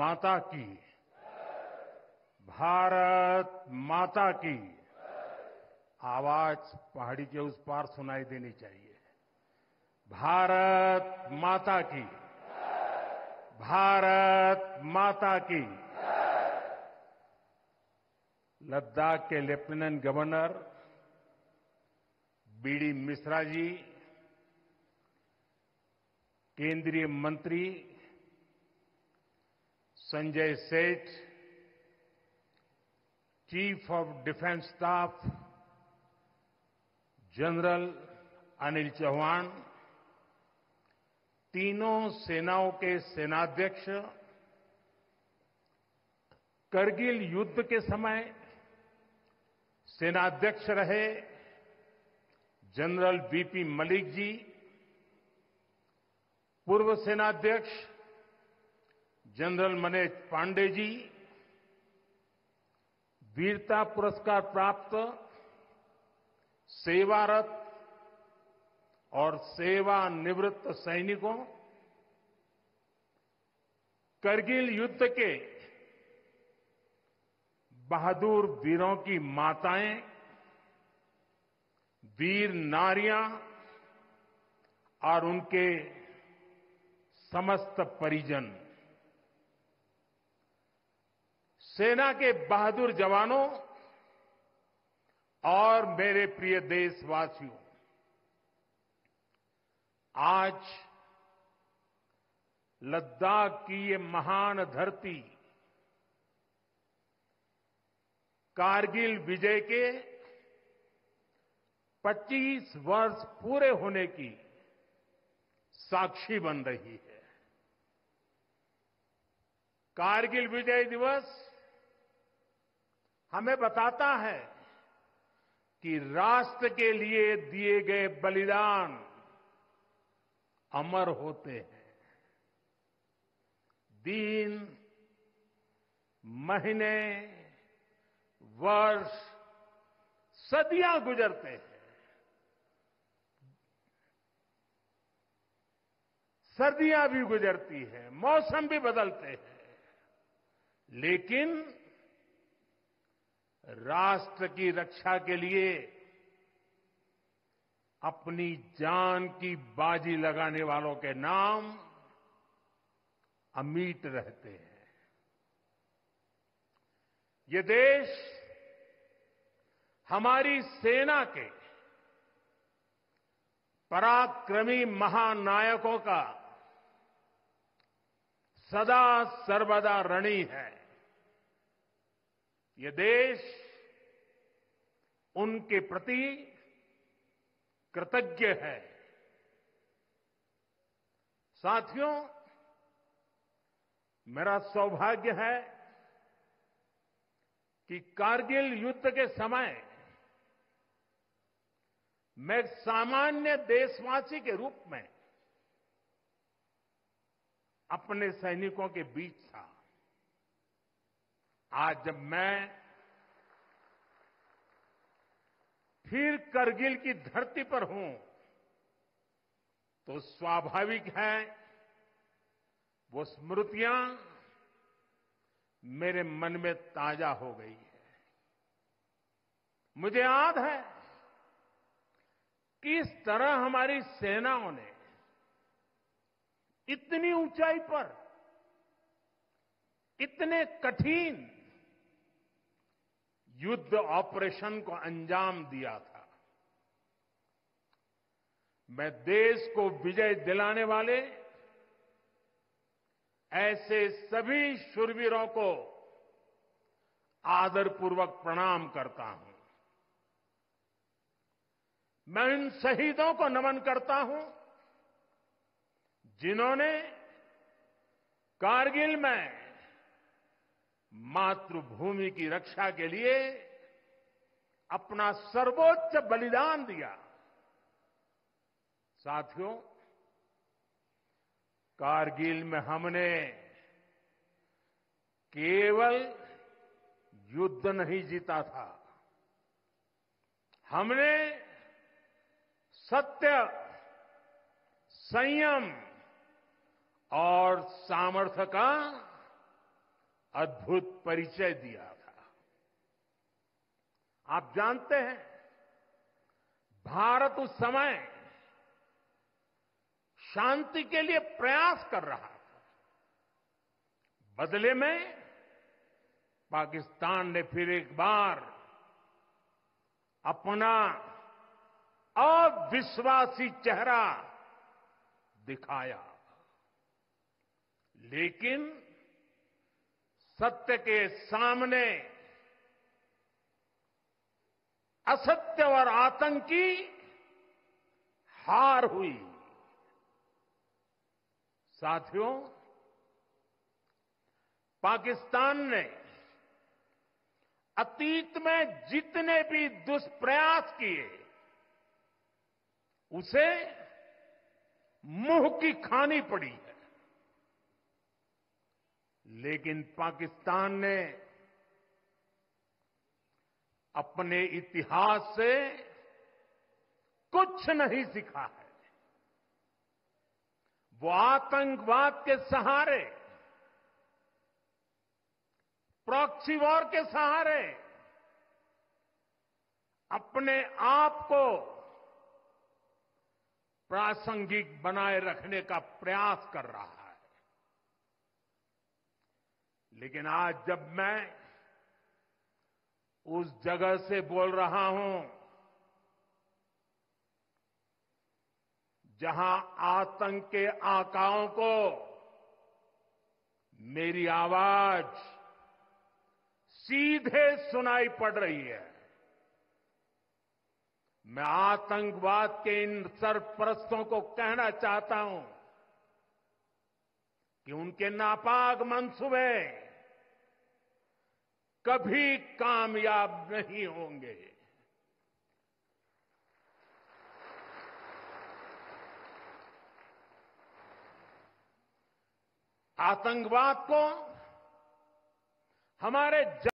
माता की, भारत माता की आवाज पहाड़ी के उस पार सुनाई देनी चाहिए। भारत माता की, भारत माता की। लद्दाख के lieutenant governor BD Mishra ji, केंद्रीय मंत्री Sanjay Seth, chief of defence staff general Anil Chauhan, तीनों सेनाओं के सेनाध्यक्ष करगिल युद्ध के समय सेनाध्यक्ष रहे जनरल वीपी मलिक जी, पूर्व सेनाध्यक्ष जनरल मनोज पांडे जी, वीरता पुरस्कार प्राप्त सेवारत और सेवानिवृत्त सैनिकों, करगिल युद्ध के बहादुर वीरों की माताएं, वीर नारियां और उनके समस्त परिजन, सेना के बहादुर जवानों और मेरे प्रिय देशवासियों, आज लद्दाख की ये महान धरती कारगिल विजय के 25 वर्ष पूरे होने की साक्षी बन रही है। कारगिल विजय दिवस हमें बताता है कि राष्ट्र के लिए दिए गए बलिदान अमर होते हैं। दिन, महीने, वर्ष, सदियां गुजरते हैं, सर्दियां भी गुजरती हैं, मौसम भी बदलते हैं, लेकिन राष्ट्र की रक्षा के लिए अपनी जान की बाजी लगाने वालों के नाम अमिट रहते हैं। ये देश हमारी सेना के पराक्रमी महानायकों का सदा सर्वदा ऋणी है। ये देश उनके प्रति कृतज्ञ है। साथियों, मेरा सौभाग्य है कि कारगिल युद्ध के समय मैं एक सामान्य देशवासी के रूप में अपने सैनिकों के बीच था। आज जब मैं फिर करगिल की धरती पर हूं, तो स्वाभाविक है वो स्मृतियां मेरे मन में ताजा हो गई है। मुझे याद है किस तरह हमारी सेनाओं ने इतनी ऊंचाई पर इतने कठिन युद्ध ऑपरेशन को अंजाम दिया था। मैं देश को विजय दिलाने वाले ऐसे सभी शूरवीरों को आदरपूर्वक प्रणाम करता हूं। मैं उन शहीदों को नमन करता हूं जिन्होंने कारगिल में मातृभूमि की रक्षा के लिए अपना सर्वोच्च बलिदान दिया। साथियों, कारगिल में हमने केवल युद्ध नहीं जीता था, हमने सत्य, संयम और सामर्थ्य का अद्भुत परिचय दिया था। आप जानते हैं, भारत उस समय शांति के लिए प्रयास कर रहा था। बदले में पाकिस्तान ने फिर एक बार अपना अविश्वासी चेहरा दिखाया। लेकिन सत्य के सामने असत्य और आतंक की हार हुई। साथियों, पाकिस्तान ने अतीत में जितने भी दुष्प्रयास किए, उसे मुंह की खानी पड़ी है। लेकिन पाकिस्तान ने अपने इतिहास से कुछ नहीं सीखा है। वो आतंकवाद के सहारे, प्रॉक्सी वॉर के सहारे अपने आप को प्रासंगिक बनाए रखने का प्रयास कर रहा है। लेकिन आज जब मैं उस जगह से बोल रहा हूं जहां आतंक के आकाओं को मेरी आवाज सीधे सुनाई पड़ रही है, मैं आतंकवाद के इन सरपरस्तों को कहना चाहता हूं कि उनके नापाक मंसूबे कभी कामयाब नहीं होंगे। आतंकवाद को हमारे